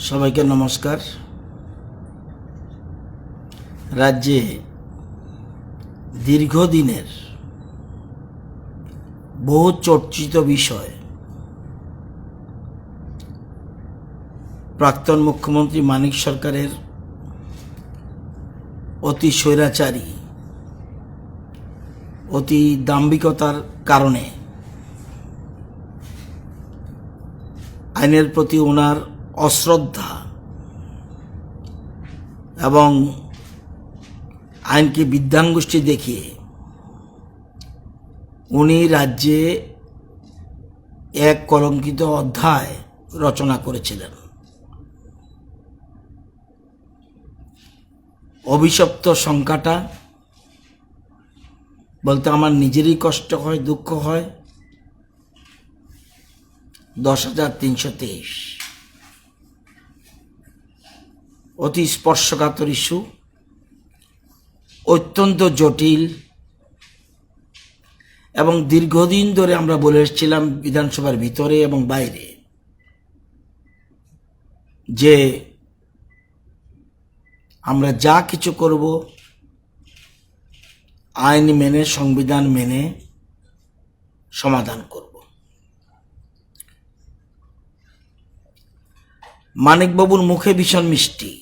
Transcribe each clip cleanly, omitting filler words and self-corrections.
সবাইকে নমস্কার। রাজ্যে দীর্ঘদিনের বহু চর্চিত বিষয় প্রাক্তন মুখ্যমন্ত্রী মানিক সরকারের অতি স্বৈরাচারী অতি দাম্ভিকতার কারণে আইনের প্রতি ওনার অশ্রদ্ধা এবং আইনকে বিদ্যাঙ্গুষ্ঠী দেখিয়ে উনি রাজ্যে এক কলঙ্কিত অধ্যায় রচনা করেছিলেন। অভিশপ্ত সংখ্যাটা বলতে আমার নিজেরই কষ্ট হয়, দুঃখ হয়। 10,323 অতি স্পর্শকাতর ইস্যু, অত্যন্ত জটিল এবং দীর্ঘদিন ধরে আমরা বলে এসেছিলাম বিধানসভার ভিতরে এবং বাইরে যে আমরা যা কিছু করব আইন মেনে, সংবিধান মেনে সমাধান করব। মানিকবাবুর মুখে ভীষণ মিষ্টি,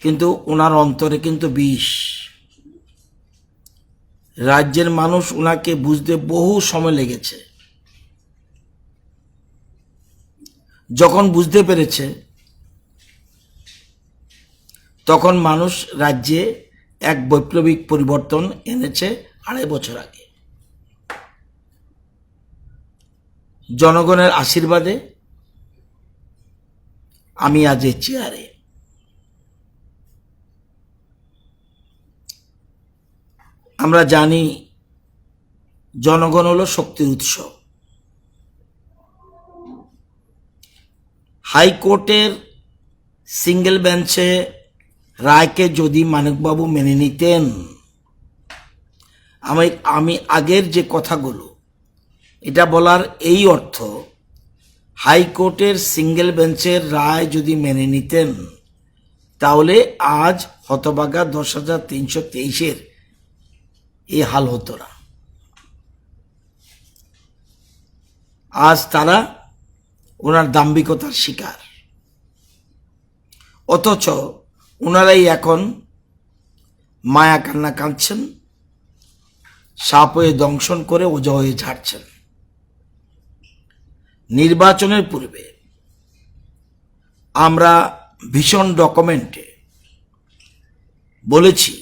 কিন্তু ওনার অন্তরে কিন্তু বিষ। রাজ্যের মানুষ ওনাকে বুঝতে বহু সময় লেগেছে। যখন বুঝতে পেরেছে তখন মানুষ রাজ্যে এক বৈপ্লবিক পরিবর্তন এনেছে 2.5 বছর আগে। জনগণের আশীর্বাদে আমি আজ এই চেয়ারে। আমরা জানি জনগণ হলো শক্তির উৎস। হাইকোর্টের সিঙ্গেল বেঞ্চে রায়কে যদি মানিকবাবু মেনে নিতেন, আমি আগের যে কথাগুলো এটা বলার এই অর্থ, হাইকোর্টের সিঙ্গেল বেঞ্চের রায় যদি মেনে নিতেন তাহলে আজ হতভাগা 10,323-এর এই হাল হতো না। আজ তারা ওনার দাম্ভিকতার শিকার, অথচ ওনারাই এখন মায়া কান্না কাঁদছেন, সাপ হয়ে দংশন করে ওজা হয়ে ঝাড়ছেন। নির্বাচনের পূর্বে আমরা ভীষণ ডকুমেন্টে বলেছি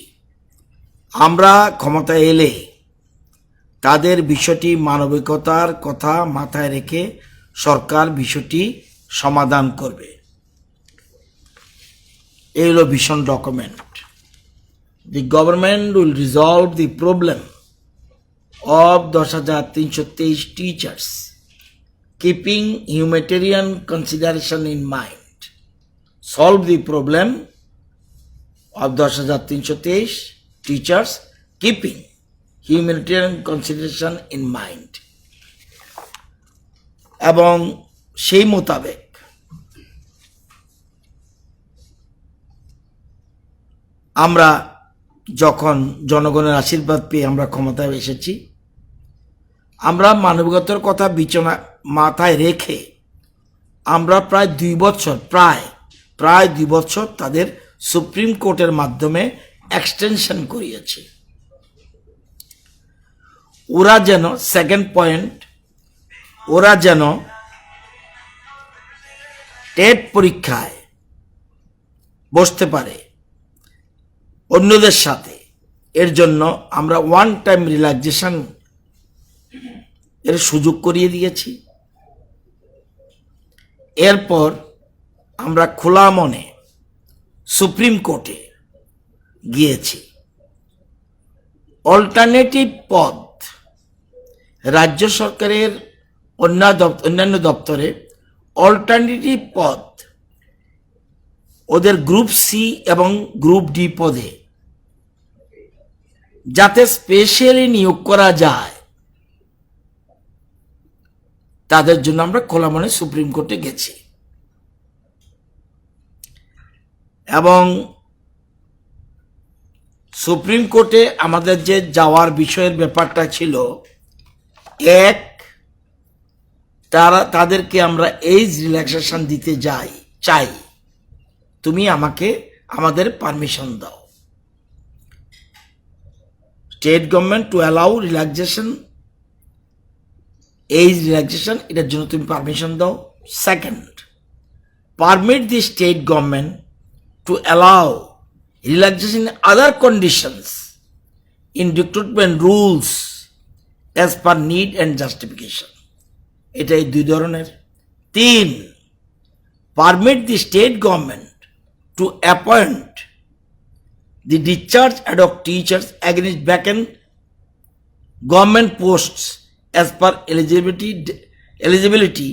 আমরা ক্ষমতায় এলে তাদের বিষয়টি মানবিকতার কথা মাথায় রেখে সরকার বিষয়টি সমাধান করবে। এই হলো ভীষণ document. The government will resolve the problem of 10,323 teachers keeping humanitarian consideration in mind. Solve the problem of 10,323 teachers keeping humanitarian consideration in mind. এবং সেই মোতাবেক আমরা যখন জনগণের আশীর্বাদ পেয়ে আমরা ক্ষমতায় এসেছি, আমরা মানবিকতার কথা মাথায় রেখে আমরা প্রায় 2 বছর প্রায় 2 বছর তাদের সুপ্রিম কোর্টের মাধ্যমে এক্সটেনশন করিয়েছি। ওরা যেন সেকেন্ড পয়েন্ট, ওরা যেন টেট পরীক্ষায় বসতে পারে অন্যদের সাথে, এর জন্য আমরা ওয়ান টাইম রিল্যাক্সেশন এর সুযোগ করিয়ে দিয়েছি। এরপর আমরা খোলা মনে সুপ্রিম কোর্টে গিয়েছি। অল্টারনেটিভ পথ রাজ্য সরকারের অন্যান্য দপ্তরে অল্টারনেটিভ পথ ওদের গ্রুপ সি এবং গ্রুপ ডি পদে যাতে স্পেশালি নিয়োগ করা যায় তাদের জন্য আমরা খোলা মনে সুপ্রিম কোর্টে গেছি। এবং সুপ্রিম কোর্টে আমাদের যে যাওয়ার বিষয়ের ব্যাপারটা ছিল, এক, তাদেরকে আমরা এজ রিল্যাক্সেশন দিতে চাই, তুমি আমাদের পারমিশন দাও। State government to allow relaxation, as relaxation, এটার জন্য তুমি পারমিশন দাও। Second, permit the state government to allow relaxation in other conditions in recruitment rules as per need and justification. এটাই দুই ধরনের। তিন, permit the state government to appoint the discharge ad hoc teachers against vacant government posts as per eligibility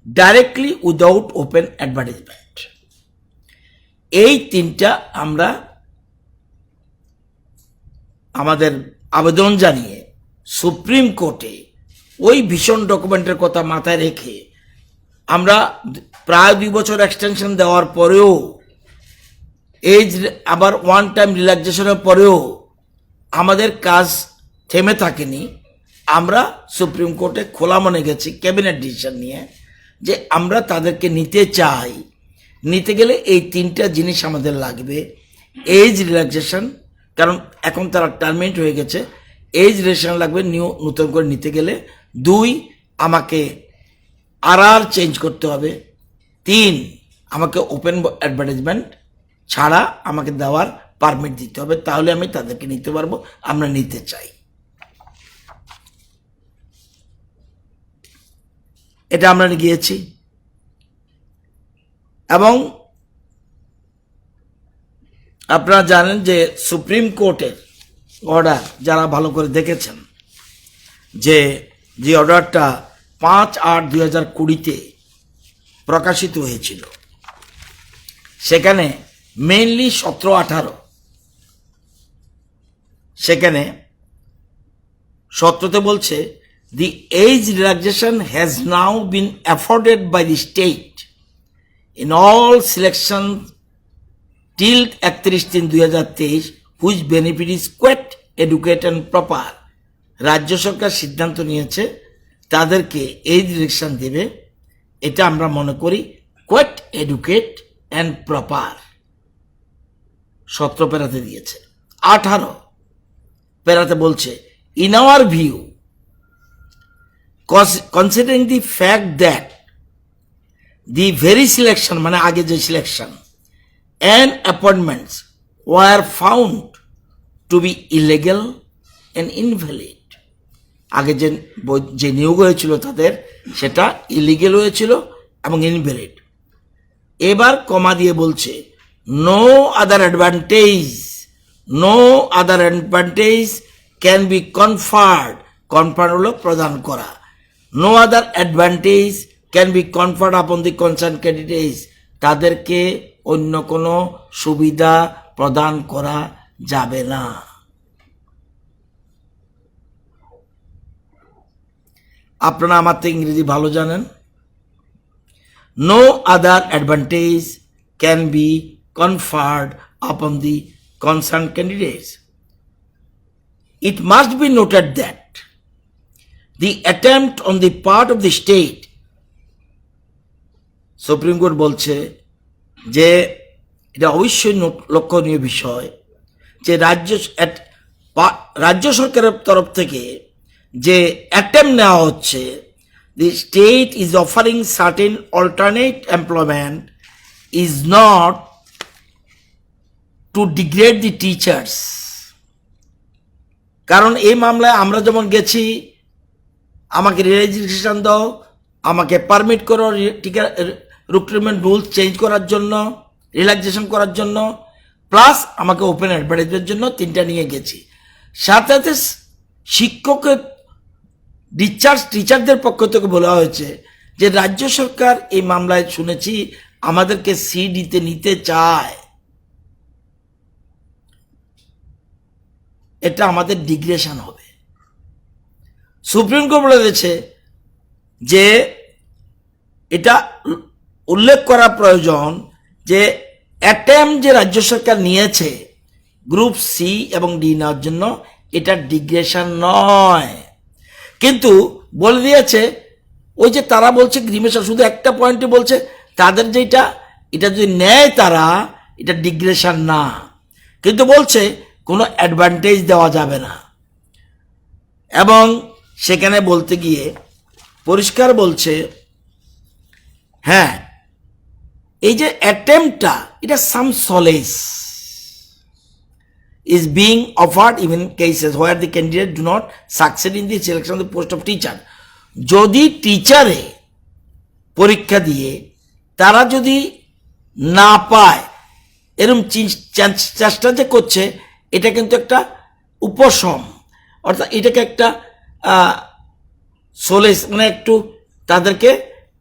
directly without open advertisement. এই তিনটা আমরা আমাদের আবেদন জানিয়ে সুপ্রিম কোর্টে ওই ভীষণ ডকুমেন্টের কথা মাথায় রেখে আমরা প্রায় 2 বছর এক্সটেনশন দেওয়ার পরেও, এজ আবার ওয়ান টাইম রিল্যাক্সেশনের পরেও আমাদের কাজ থেমে থাকেনি। আমরা সুপ্রিম কোর্টে খোলা মনে গেছি ক্যাবিনেট ডিসিশন নিয়ে যে আমরা তাদেরকে নিতে চাই। নিতে গেলে এই তিনটা জিনিস আমাদের লাগবে। এজ রিল্যাক্সেশন, কারণ এখন তারা টার্মিনেট হয়ে গেছে, এজ রিল্যাক্সেশন লাগবে নতুন করে নিতে গেলে। 2, আমাকে আর চেঞ্জ করতে হবে। 3, আমাকে ওপেন অ্যাডভার্টাইজমেন্ট ছাড়া আমাকে দেওয়ার পারমিট দিতে হবে, তাহলে আমি তাদেরকে নিতে পারবো। আমরা নিতে চাই। এটা আমরা গিয়েছি এবং আপনারা জানেন যে সুপ্রিম কোর্টের অর্ডার, যারা ভালো করে দেখেছেন, যে অর্ডারটা 5/8/2020 প্রকাশিত হয়েছিল, সেখানে মেইনলি 17-18, সেখানে 17তে বলছে, the age relaxation has now been afforded by the state in all selections till 31/3/2023 which benefit is quite adequate and proper. রাজ্য সরকার সিদ্ধান্ত নিয়েছে তাদেরকে এজ রিল্যাক্সেশন দেবে, এটা আমরা মনে করি কোয়াইট এডুকেট অ্যান্ড প্রপার। 17 প্যারাতে দিয়েছে। 18 প্যারাতে বলছে, in our view, considering the fact that the very selection, মানে আগে যে selection and appointments were found to be illegal and invalid, আগে যে নিয়োগ হয়েছিল তাদের সেটা ইলিগেল হয়েছিল এবং ইনভ্যালিড। এবার কমা দিয়ে বলছে, no other advantage can be conferred, হলো প্রদান করা, no other advantage can be conferred upon the concerned candidates, তাদেরকে অন্য কোনো সুবিধা প্রদান করা যাবে না। আপনারা আমার তো ইংরেজি ভালো জানেন। no other advantage can be conferred upon the concerned candidates. It must be noted that the attempt on the part of the state, supreme court বলছে যে এটা অবশ্যই লক্ষণীয় বিষয় যে রাজ্য সরকারের তরফ থেকে যে অ্যাটেম্প নেওয়া হচ্ছে, the state is offering certain alternate employment is not to degrade the teachers. কারণ এই মামলায় আমরা যেমন গেছি, আমাকে রেজিস্ট্রেশন দাও, আমাকে পারমিট করো রিক্রুটমেন্ট রুলস চেঞ্জ করার জন্য, রিল্যাক্সেশন করার জন্য, প্লাস আমাকে ওপেন অ্যাডভার্টাইজমেন্টের জন্য 3টা নিয়ে গেছি। সাথে সাথে শিক্ষকের ডিসচার্জ টিচারদের পক্ষ থেকে বলা হয়েছে যে রাজ্য সরকার এই মামলায় শুনেছি আমাদেরকে সিডিতে নিতে চায়, এটা আমাদের ডিগ্রেশন হবে। সুপ্রিম কোর্ট বলেছে যে এটা উল্লেখ করা প্রয়োজন যে অ্যাটেম্প যে রাজ্য সরকার নিয়েছে গ্রুপ সি এবং ডি নেওয়ার জন্য, এটা ডিগ্রেশন নয়। কিন্তু বলে দিয়েছে ওই যে তারা বলছে গ্রিমেশন, শুধু একটা পয়েন্টে বলছে তাদের যেটা এটা যদি নেয় তারা, এটা ডিগ্রেশন না, কিন্তু বলছে কোনো অ্যাডভান্টেজ দেওয়া যাবে না। এবং সেখানে বলতে গিয়ে পরিষ্কার বলছে, হ্যাঁ এই যে অ্যাটেম্পটা, এটা সাম সলেস is being offered even cases where the candidate do not succeed in the selection of the post of teacher. যদি টিচারে পরীক্ষা দিয়ে তারা যদি না পায়, এরকম চেষ্টা যে করছে, এটা কিন্তু একটা উপশম, অর্থাৎ এটাকে একটা সোলেস, মানে একটু তাদেরকে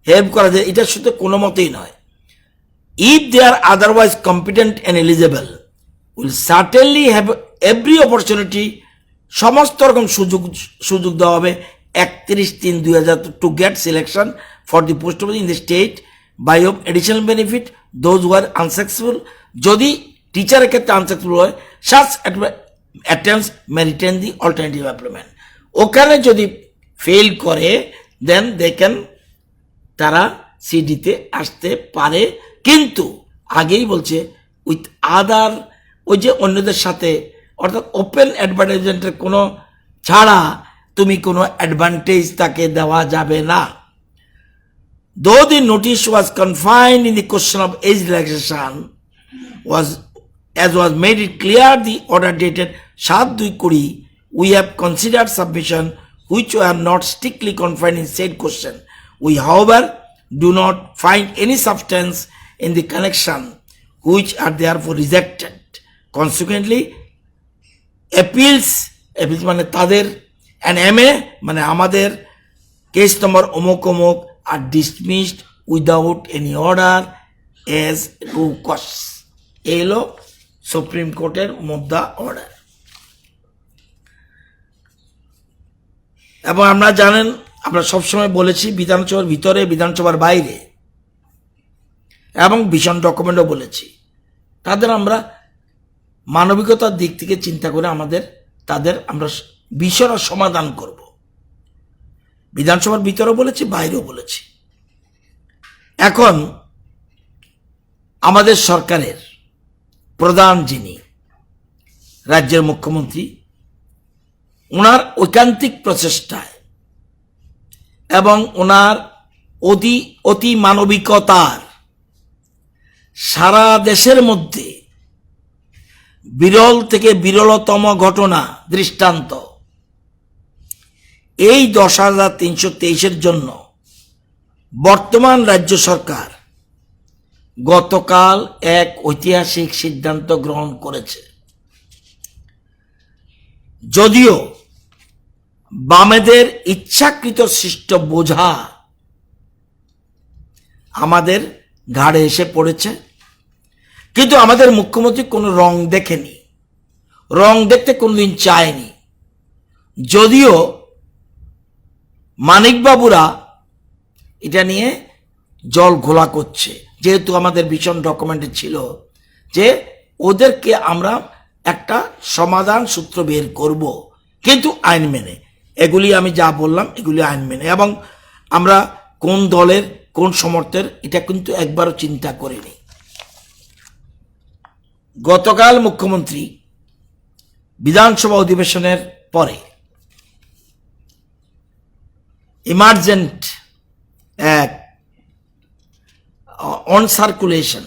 হেল্প করা যায়, এটা শুধু কোনো মতেই নয়। If they are otherwise competent and eligible will certainly have every opportunity, সমস্ত রকম সুযোগ দেওয়া হবে 31/3/2000 to get selection for the post in the state by of additional benefit those who are unsuccessful. যদি টিচারের ক্ষেত্রে আনসাকসেসফুল হয়, such attempts may retain the alternative employment. ওখানে যদি ফেল করে, দেন দে ক্যান, তারা সিডিতে আসতে পারে, কিন্তু আগেই বলছে উইথ আদার, ওই যে অন্যদের সাথে, অর্থাৎ ওপেন অ্যাডভার্টাইজমেন্টের কোনো ছাড়া তুমি কোনো অ্যাডভান্টেজ তাকে দেওয়া যাবে না। Though the notice was confined in the question of age relaxation was was made it clear the order dated 7/2/20, we have considered submission which were not strictly confined in said question. We however do not find any substance in the connection which are therefore rejected. Consequently, appeals মানে তাদের, and MA মানে আমাদের case number অমুক অমুক are dismissed without any order as to cause. এলো supreme কোর্টের মুদ্রা order. এবং আমরা জানেন, আমরা সবসময় বলেছি বিধানসভার ভিতরে, বিধানসভার বাইরে, এবং ভীষণ ডকুমেন্টও বলেছি, তাদের আমরা মানবিকতার দিক থেকে চিন্তা করে তাদের আমরা বিষয়টা সমাধান করব। বিধানসভার ভিতরেও বলেছি, বাইরেও বলেছি। এখন আমাদের সরকারের প্রধান যিনি রাজ্যের মুখ্যমন্ত্রী, ওনার ঐকান্তিক প্রচেষ্টায় এবং ওনার অতি মানবিকতার সারা দেশের মধ্যে বিরল থেকে বিরলতম ঘটনা দৃষ্টান্ত, এই 10,323 জন্য বর্তমান রাজ্য সরকার গতকাল এক ঐতিহাসিক সিদ্ধান্ত গ্রহণ করেছে। যদিও বামেদের ইচ্ছাকৃত সৃষ্ট বোঝা আমাদের ঘাড়ে এসে পড়েছে, কিন্তু আমাদের মুখ্যমন্ত্রী কোনো রং দেখেনি, রং দেখতে কোনোদিন চায়নি। যদিও মানিকবাবুরা এটা নিয়ে জল ঘোলা করছে, যেহেতু আমাদের ভীষণ ডকুমেন্টে ছিল যে ওদেরকে আমরা একটা সমাধান সূত্র বের করব, কিন্তু আইন মেনে। এগুলি আমি যা বললাম এগুলি আইন মেনে, এবং আমরা কোন দলের কোন সমর্থের এটা কিন্তু একবারও চিন্তা করিনি। গতকাল মুখ্যমন্ত্রী বিধানসভা অধিবেশনের পরে ইমার্জেন্ট এক অন সার্কুলেশন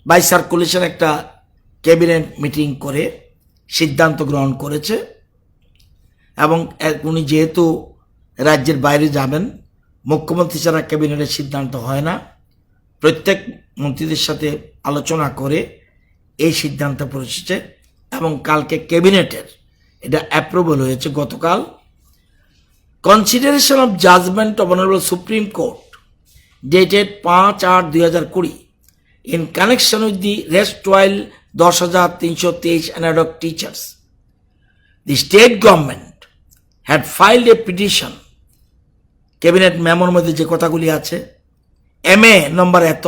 বাই সার্কুলেশন একটা ক্যাবিনেট মিটিং করে সিদ্ধান্ত গ্রহণ করেছে। এবং উনি যেহেতু রাজ্যের বাইরে যাবেন, মুখ্যমন্ত্রী ছাড়া ক্যাবিনেটের সিদ্ধান্ত হয় না, প্রত্যেক মন্ত্রীদের সাথে আলোচনা করে এই সিদ্ধান্ত পৌঁছেছে এবং কালকে ক্যাবিনেটের এটা অ্যাপ্রুভাল হয়েছে গতকাল। Consideration of judgement of honourable Supreme Court dated 5/8/2020 in connection with the erstwhile 10,323 and ad hoc teachers. The state government had filed a petition, cabinet মেমোর মধ্যে যে কথাগুলি আছে, MA নম্বর এত,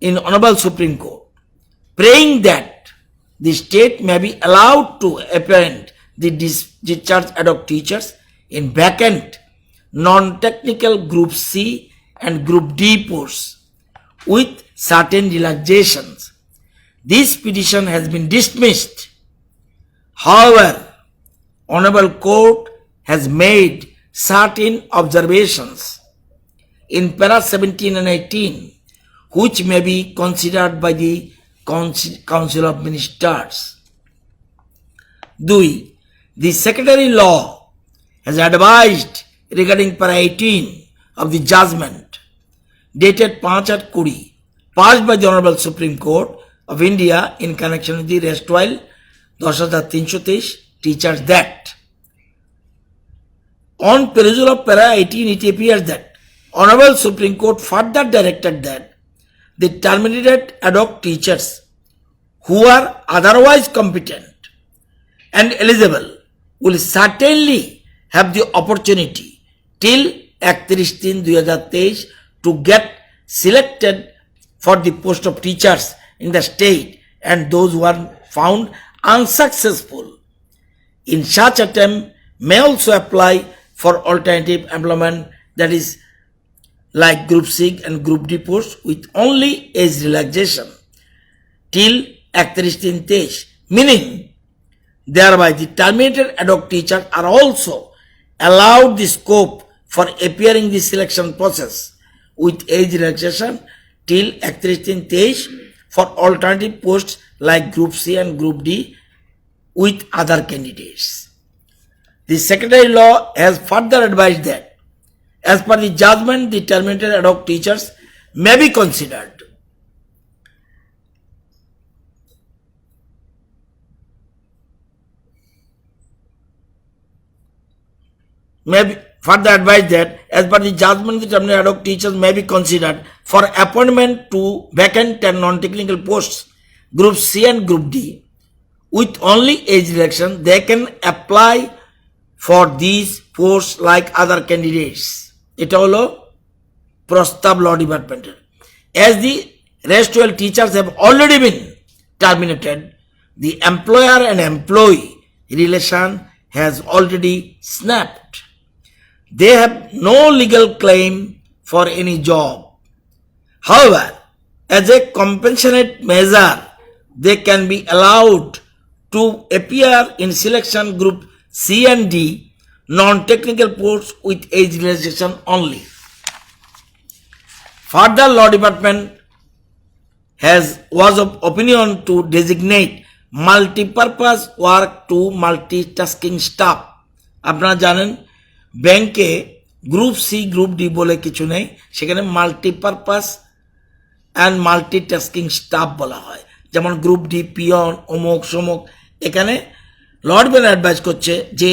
in Honorable Supreme Court, praying that the state may be allowed to appoint the discharged ad hoc teachers in vacant non-technical Group C and Group D posts with certain relaxations. This petition has been dismissed. However, Honorable Court has made certain observations in para 17 and 18 which may be considered by the Council of Ministers. 2. The Secretary Law has advised regarding para 18 of the judgment dated 5/8/20 passed by the Honorable Supreme Court of India in connection with the Restwile 10,323 Teachers Act. On perusal of para 18, it appears that Honorable Supreme Court further directed that the terminated ad hoc teachers who are otherwise competent and eligible will certainly have the opportunity till 31/3/2023 to get selected for the post of teachers in the state, and those who are found unsuccessful in such attempt may also apply for alternative employment, that is like Group C and Group D posts with only age relaxation till 31/3/23, meaning thereby the terminated ad hoc teachers are also allowed the scope for appearing the selection process with age relaxation till 31/3/23 for alternative posts like Group C and Group D with other candidates. The Secretary Law has further advised that as per the judgment, the terminated ad hoc teachers may be considered for appointment to vacant and non-technical posts, Group C and Group D, with only age relaxation. They can apply for these posts like other candidates. এটা হলো প্রস্তাব ল ডিপার্টমেন্টের। As the restwile teachers have already been terminated, the employer and employee relation has already snapped. They have no legal claim for any job. However, as a compensatory measure, they can be allowed to appear in selection Group C and D non-technical posts with age relaxation only. Further, Law Department was of opinion to designate multi-purpose work to multitasking staff. আপনারা জানেন ব্যাংকে group C group D বলে কিছু নেই, সেখানে multipurpose and multitasking staff বলা হয়, যেমন গ্রুপ ডি পিয়ন অমুক সমুক। এখানে লর্ড বেন অ্যাডভাইস করছে যে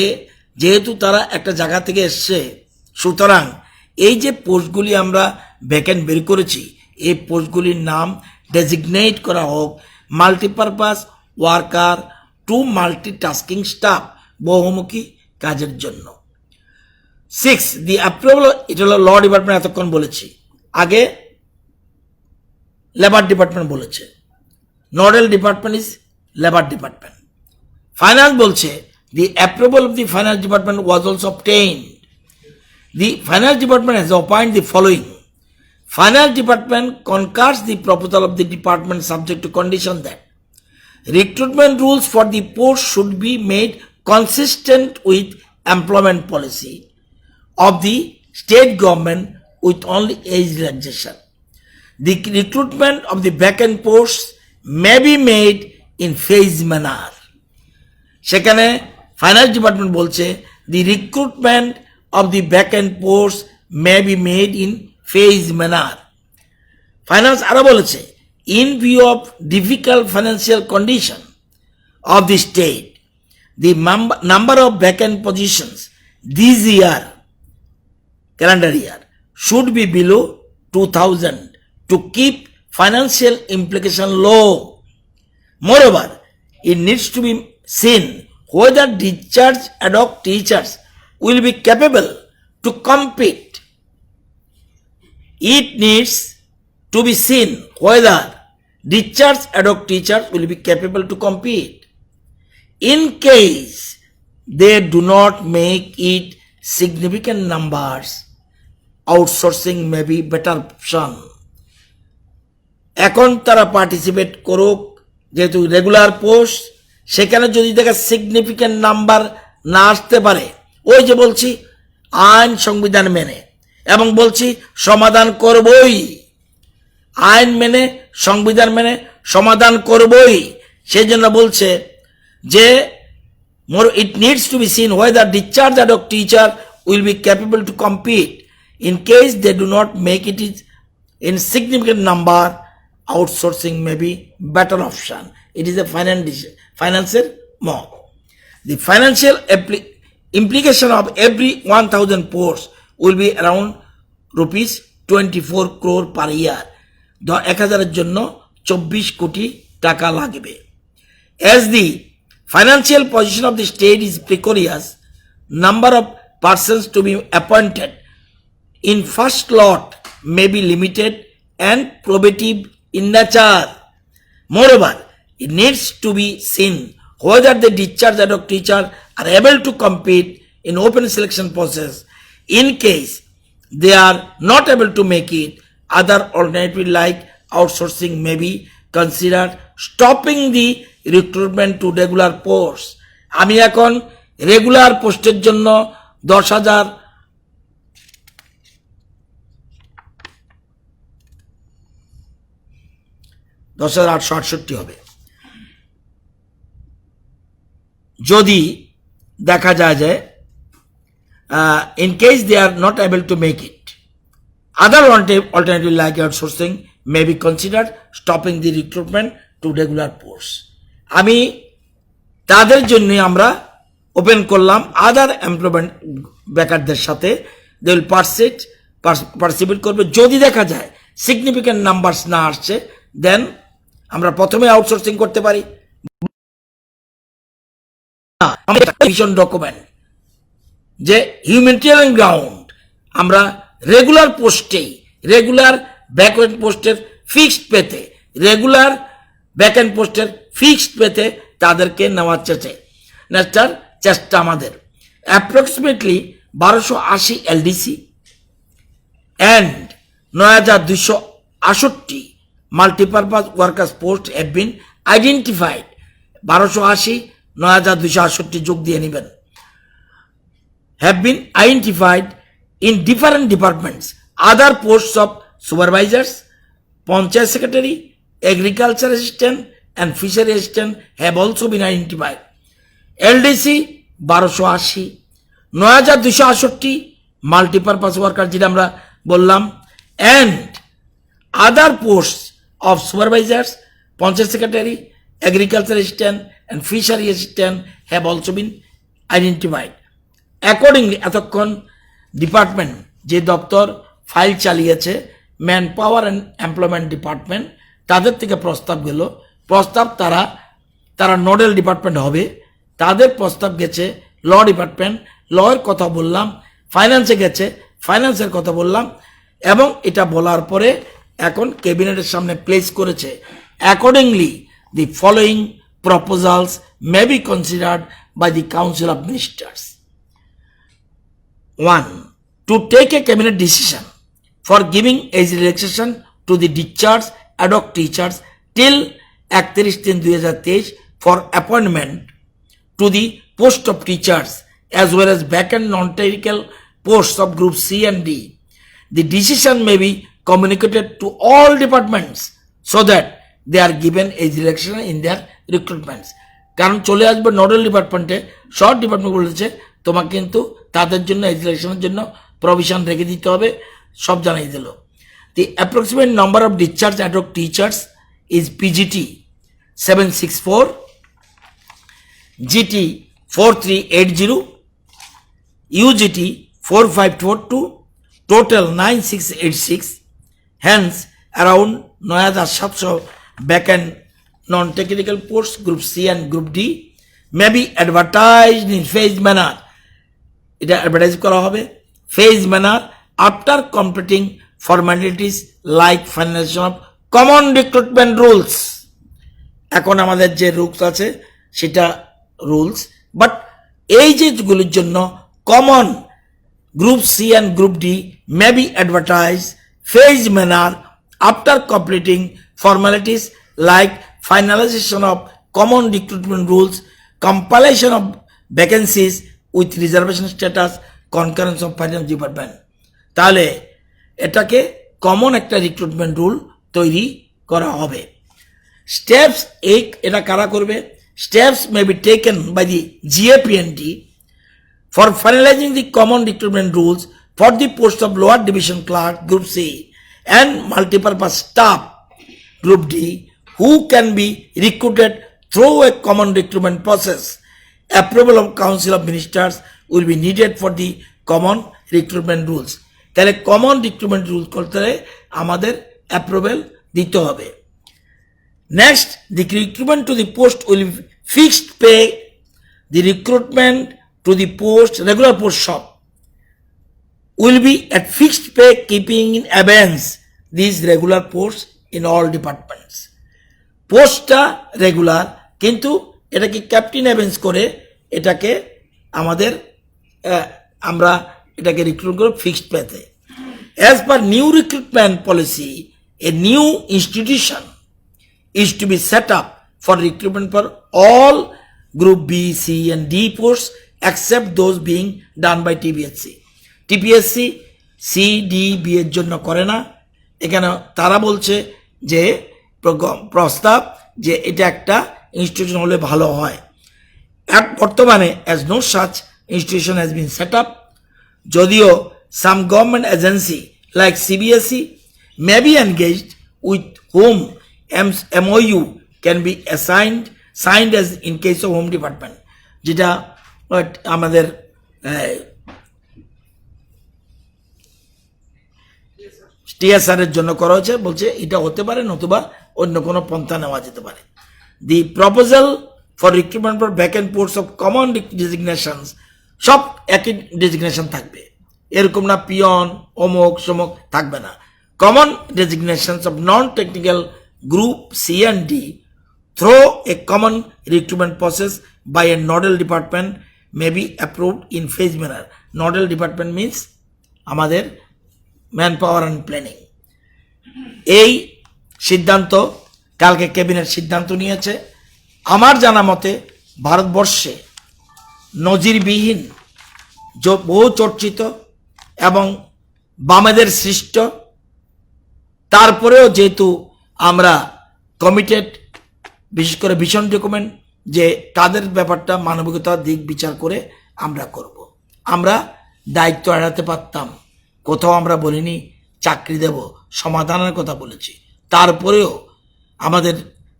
যেহেতু তারা একটা জায়গা থেকে এসছে, সুতরাং এই যে পোস্টগুলি আমরা ভ্যাকেন্ট বের করেছি, এই পোস্টগুলির নাম ডেজিগনেট করা হোক multipurpose worker two multitasking staff, বহুমুখী কাজের জন্য। 6. দি অ্যাপ্রুভাল, এটা হলো ল ডিপার্টমেন্ট এতক্ষণ বলেছি, আগে লেবার ডিপার্টমেন্ট বলেছে। Nodal department is labour department. Finance বলছে the approval of the finance department was also obtained. The finance department has opined the following. Finance department concurs the proposal of the department subject to condition that recruitment rules for the post should be made consistent with employment policy of the state government with only age relaxation. The recruitment of the vacant posts may be made in phased manner. সেখানে finance department বলছে the recruitment of the vacant posts may be made in phased manner. Finance আরো বলেছে in view of difficult financial condition of the state, the number of vacant positions this year, calendar year, should be below 2,000 to keep financial implication low. Moreover, it needs to be seen whether discharged ad hoc teachers will be capable to compete. It needs to be seen whether discharged ad hoc teachers will be capable to compete. In case they do not make it significant numbers, outsourcing may be better option. এখন তারা participate করুক, যেহেতু regular post, সেখানে যদি দেখে significant number না আসতে পারে, ওই যে বলছি আইন সংবিধান মেনে, এবং বলছি সমাধান করবই, আইন মেনে সংবিধান মেনে সমাধান করবই। সেই জন্য বলছে যে it needs to be seen whether discharged ad hoc teacher will be capable to compete. In case they do not make it in significant number, outsourcing may be better option. It is a financial mock. The financial implication of every 1000 posts will be around rupees 24 crore per year. 1000 জন্য 24 কোটি টাকা লাগবে। As the financial position of the state is precarious, number of persons to be appointed in first lot may be limited and probative in nature. Moreover, it needs to be seen whether the discharged ad hoc teachers are able to compete in open selection process. In case they are not able to make it, other alternative like outsourcing may be considered, stopping the recruitment to regular posts. আমি এখন regular পোস্টের জন্য 10,868 হবে। যদি দেখা যায় যে in case they are not able to make it, other alternative like outsourcing may be considered, stopping the recruitment to regular posts. আমি তাদের জন্য আমরা ওপেন করলাম আদার এমপ্লয়মেন্ট বেকারদের সাথে, দে উইল পার্টিসিপেট করবে। যদি দেখা যায় সিগনিফিক্যান্ট নাম্বারস না আসছে, দেন আমরা প্রথমে আউটসোর্সিং করতে পারি। ভিশন ডকুমেন্ট যে হিউম্যানিটেরিয়ান গ্রাউন্ড, আমরা রেগুলার পোস্টেই, রেগুলার ভ্যাকেন্ট পোস্টের ফিক্সড পেতে, রেগুলার ভ্যাকেন্ট পোস্টের ফিক্সড পেতে তাদেরকে নেওয়ার চেষ্টা আমাদের। Approximately 1280 LDC and 9268 multipurpose workers post have been identified. 1280 9268 যোগ দিয়ে নেবেন। have been identified in different departments. Other posts of supervisors, Panchayat Secretary, Agriculture Assistant and Fishery Assistant have also been identified. LDC 1280, 9268 multi-purpose worker যেটা আমরা বললাম, and other posts of supervisors, Panchayat Secretary, Agriculture Assistant and Fishery Assistant have also been identified. Accordingly এতক্ষণ department যে দপ্তর file চালিয়েছে, man power and employment department, তাদের থেকে প্রস্তাব গেল। প্রস্তাব তারা নোডাল ডিপার্টমেন্ট হবে, তাদের প্রস্তাব গেছে ল ডিপার্টমেন্ট, লয়ের কথা বললাম। ফাইন্যান্সে গেছে, ফাইন্যান্সের কথা বললাম। এবং এটা বলার পরে এখন ক্যাবিনেটের সামনে প্লেস করেছে। Accordingly the following proposals may be considered by the council of ministers. 1. To take a cabinet decision for giving age relaxation to the discharged ad hoc teachers till 31/3/2023 for appointment to the post of teachers as well as vacant non-technical posts of group C and D. The decision may be communicated to all departments so that they are given age relaxation in their recruitments. কারণ চলে আসবে nodal ডিপার্টমেন্টে, সব department বলেছে তোমাকে কিন্তু তাদের জন্য এডুকেশনের জন্য প্রভিশন রেখে দিতে হবে, সব জানাই দিল। The approximate number of discharge ad hoc teachers is PGT 764, GT 4380, UGT 4542, total 9686, hence around 9700 vacant non-technical posts group C and group D may be advertised in phased manner. এটা অ্যাডভার্টাইজ করা হবে phase manner after completing formalities like finalization of common recruitment rules. এখন আমাদের যে rules আছে সেটা rules, but এই যেগুলির জন্য common group C and group D may be advertise phased manner after completing formalities like finalization of common recruitment rules, compilation of vacancies with reservation status, concurrence of finance department. তাহলে এটাকে common একটা recruitment rule তৈরি করা হবে। Steps এটা কারা করবে? Steps may be taken by the GAPNT for finalizing the common recruitment rules for the post of lower division clerk group C and multipurpose staff group D who can be recruited through a common recruitment process. Approval of Council of Ministers will be needed for the common recruitment rules. তাহলে common recruitment rule করতে আমাদের approval দিতে হবে। Next, the recruitment to the post will be fixed pay. The recruitment to the post, regular post shop, will be at fixed pay, keeping in abeyance these regular posts in all departments. পোস্টটা regular, কিন্তু এটাকে captain অ্যাবেন্স করে এটাকে আমাদের আমরা এটাকে recruit করব fixed পেতে। As per new recruitment policy, a new institution is to be set up for recruitment for all group B, C and D posts except those being done by TPSC. TPSC C, D, B এর জন্য করে না। এখানে তারা বলছে যে প্রস্তাব যে এটা একটা ইনস্টিটিউশন হলে ভালো হয়। বর্তমানে as no such institution has been set up, যদিও some government agency like CBSE may be engaged with whom MOU can be signed as in case of Home Department, যেটা আমাদের TSR এর জন্য করা হয়েছে, বলছে এটা হতে পারে, নতুবা অন্য কোনো পন্থা নেওয়া যেতে পারে। The proposal for recruitment for vacant posts of common designations, সব একই ডেজিগনেশন থাকবে, এরকম না পিয়ন অমুক সমক থাকবে না। Common designations of non technical group C and D through a common recruitment process by a nodal department may be approved in phased manner. Nodal department means আমাদের ম্যান পাওয়ার অ্যান্ড প্ল্যানিং। এই সিদ্ধান্ত কালকে cabinet সিদ্ধান্ত নিয়েছে। আমার জানা মতে ভারতবর্ষে নজিরবিহীন বহু চর্চিত এবং বামেদের সৃষ্ট, তারপরেও যেহেতু আমরা কমিটেড, বিশেষ করে ভিশন ডকুমেন্ট, যে তাদের ব্যাপারটা মানবিকতার দিক বিচার করে আমরা করব। আমরা দায়িত্ব এড়াতে পারতাম, কোথাও আমরা বলিনি চাকরি দেব, সমাধানের কথা বলেছি। তারপরেও আমাদের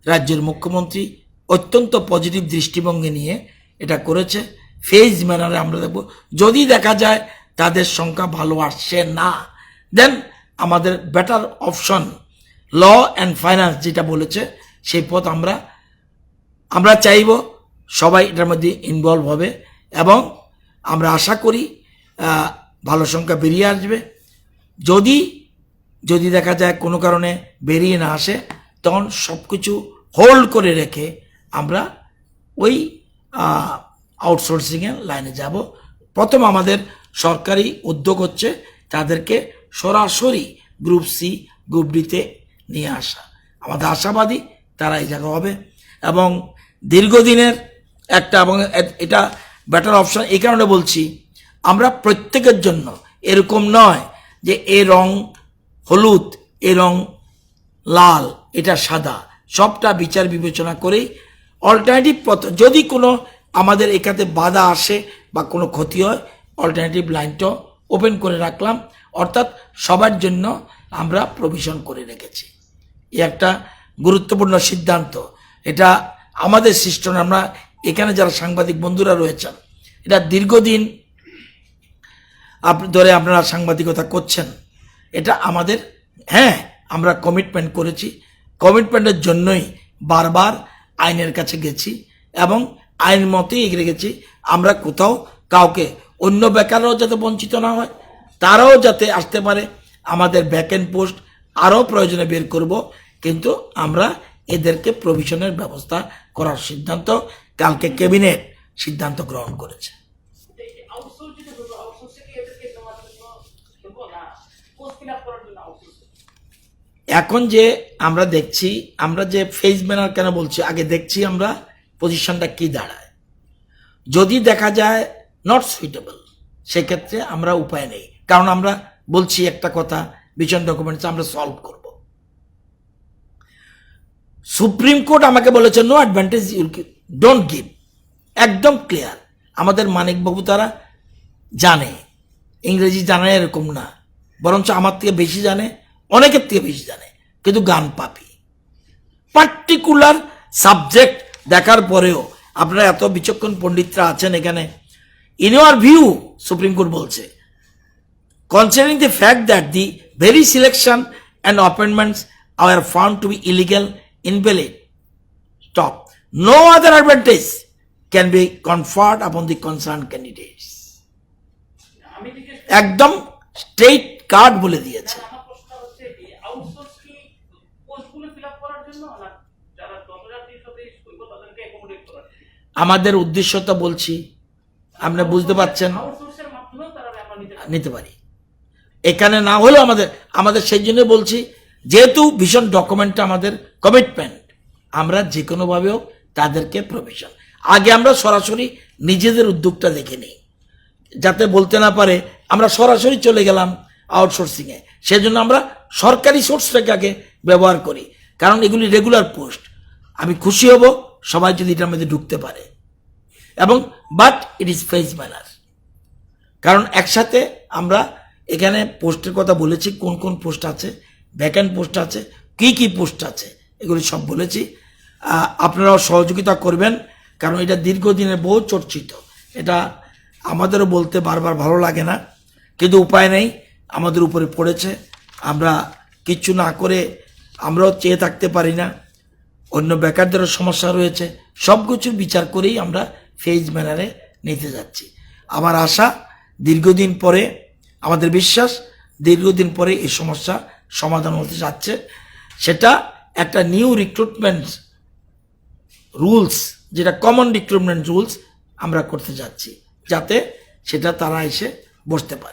রাজ্যের মুখ্যমন্ত্রী অত্যন্ত পজিটিভ দৃষ্টিভঙ্গি নিয়ে এটা করেছে। ফেজ ম্যানারে আমরা দেখব, যদি দেখা যায় তাদের সংখ্যা ভালো আসছে না, দেন আমাদের better option law and finance যেটা বলেছে সেই পথ আমরা চাইব সবাই এটার মধ্যে ইনভলভ হবে, এবং আমরা আশা করি ভালো সংখ্যা বেরিয়ে আসবে। যদি দেখা যায় কোনো কারণে বেরিয়ে না আসে, তখন সব কিছু হোল্ড করে রেখে আমরা ওই আউটসোর্সিংয়ের লাইনে যাব। প্রথম আমাদের সরকারি উদ্যোগ হচ্ছে তাদেরকে সরাসরি গ্রুপ সি গ্রুপ ডিতে নিয়ে আসা। আমাদের আশাবাদী তারা এই জায়গা হবে, এবং দীর্ঘদিনের একটা, এবং এটা বেটার অপশন এই কারণে বলছি, আমরা প্রত্যেকের জন্য এরকম নয় যে এ রং হলুদ, এ রং লাল, এটা সাদা, সবটা বিচার বিবেচনা করেই অল্টারনেটিভ পথ, যদি কোনো আমাদের এখানে বাধা আসে বা কোনো ক্ষতি হয়, অল্টারনেটিভ লাইনটাও ওপেন করে রাখলাম, অর্থাৎ সবার জন্য আমরা প্রভিশন করে রেখেছি। এই একটা গুরুত্বপূর্ণ সিদ্ধান্ত। এটা আমাদের সিস্টেম, আমরা এখানে যারা সাংবাদিক বন্ধুরা রয়েছেন, এটা দীর্ঘদিন ধরে আপনারা সাংবাদিকতা করছেন, এটা আমাদের, হ্যাঁ আমরা কমিটমেন্ট করেছি, কমিটমেন্টের জন্যই বারবার আইনের কাছে গেছি এবং আইন মতেই এগিয়ে গেছি। আমরা কোথাও কাউকে, অন্য বেকাররাও যাতে বঞ্চিত না হয়, তারাও যাতে আসতে পারে, আমাদের ব্যাকএন্ড পোস্ট আরও প্রয়োজনে বের করব, কিন্তু আমরা এদেরকে প্রভিশনের ব্যবস্থা করার সিদ্ধান্ত কালকে ক্যাবিনেট সিদ্ধান্ত গ্রহণ করেছে। এখন যে আমরা দেখছি, আমরা যে ফেজ ম্যানার কেন বলছি, আগে দেখছি আমরা পজিশনটা কি দাঁড়ায়। যদি দেখা যায় নট সুইটেবল, সেক্ষেত্রে আমরা উপায় নেই, কারণ আমরা বলছি একটা কথা, ভিশন ডকুমেন্টস আমরা সলভ করব। সুপ্রিম কোর্ট আমাকে বলেছে নো অ্যাডভান্টেজ ডোন্ট গিভ, একদম ক্লিয়ার। আমাদের মানিকবাবু তারা জানে, ইংরেজি জানে এরকম না, বরঞ্চ আমার থেকে বেশি জানে, অনেকের থেকে বেশি জানে, কিন্তু গান পাপি। পার্টিকুলার সাবজেক্ট দেখার পরেও আপনারা এত বিচক্ষণ পণ্ডিতরা আছেন এখানে, in your view supreme court বলছে, considering the fact that the very selection and appointments are found to be illegal, invalid, stop, no other advantage can be conferred upon the concerned candidates. একদম straight card বলে দিয়েছে। আমাদের উদ্দেশ্য তো বলছি, আপনি বুঝতে পারছেন, নিতে পারি। এখানে না হলেও আমাদের সেই জন্য বলছি, যেহেতু ভিশন ডকুমেন্টটা আমাদের কমিটমেন্ট, আমরা যে কোনোভাবেও তাদেরকে প্রভিশন, আগে আমরা সরাসরি নিজেদের উদ্যোগটা দেখে নিই, যাতে বলতে না পারে আমরা সরাসরি চলে গেলাম আউটসোর্সিংয়ে। সেজন্য আমরা সরকারি সোর্সটাকে আগে ব্যবহার করি, কারণ এগুলি রেগুলার পোস্ট। আমি খুশি হব সবাই যদি এটার মধ্যে ঢুকতে পারে, এবং but it is phase manner, কারণ একসাথে আমরা এখানে পোস্টের কথা বলেছি, কোন কোন পোস্ট আছে, ভ্যাকেন্ট পোস্ট আছে, কি কি পোস্ট আছে, এগুলি সব বলেছি। আপনারাও সহযোগিতা করবেন, কারণ এটা দীর্ঘদিনের বহু চর্চিত, এটা আমাদেরও বলতে বারবার ভালো লাগে না, কিন্তু উপায় নেই, আমাদের উপরে পড়েছে। আমরা কিচ্ছু না করে আমরাও চেয়ে থাকতে পারি না, অন্য বেকারদেরও সমস্যা রয়েছে, সব কিছু বিচার করেই আমরা ফেজ ম্যানারে নিতে যাচ্ছি। আমার আশা দীর্ঘদিন পরে, আমাদের বিশ্বাস দীর্ঘদিন পরে এই সমস্যা সমাধান হতে যাচ্ছে। সেটা একটা নিউ রিক্রুটমেন্ট রুলস, যেটা কমন রিক্রুটমেন্ট রুলস আমরা করতে যাচ্ছি, যাতে সেটা তারা এসে বসতে পারে।